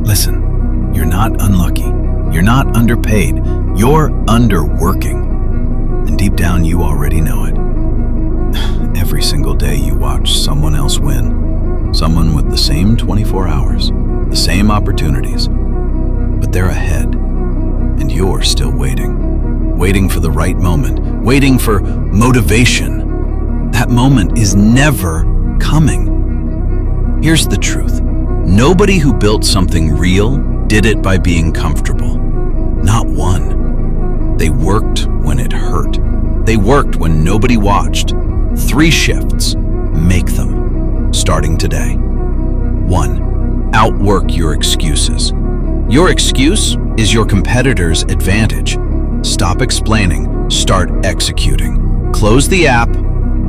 Listen, you're not unlucky. You're not underpaid. You're underworking. And deep down, you already know it. Every single day you watch someone else win. Someone with the same 24 hours, the same opportunities. But they're ahead, and you're still waiting. Waiting for the right moment. Waiting for motivation. That moment is never coming. Here's the truth. Nobody who built something real did it by being comfortable. Not one. They worked when it hurt. They worked when nobody watched. 3 shifts. Make them. Starting today. 1. Outwork your excuses. Your excuse is your competitor's advantage. Stop explaining. Start executing. Close the app.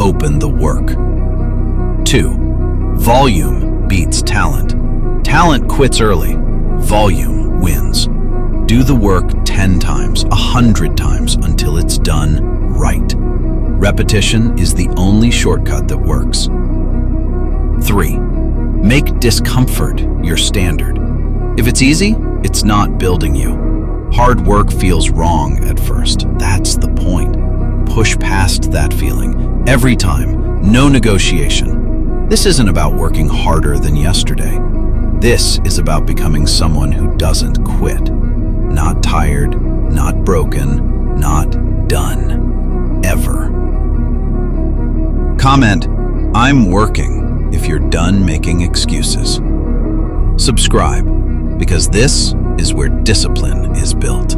Open the work. 2. Volume beats talent. Talent quits early. Volume wins. Do the work 10 times, 100 times until it's done right. Repetition is the only shortcut that works. 3. Make discomfort your standard. If it's easy, it's not building you. Hard work feels wrong at first. That's the point. Push past that feeling. Every time. No negotiation. This isn't about working harder than yesterday. This is about becoming someone who doesn't quit. Not tired, not broken, not done. Ever. Comment, "I'm working," if you're done making excuses. Subscribe, because this is where discipline is built.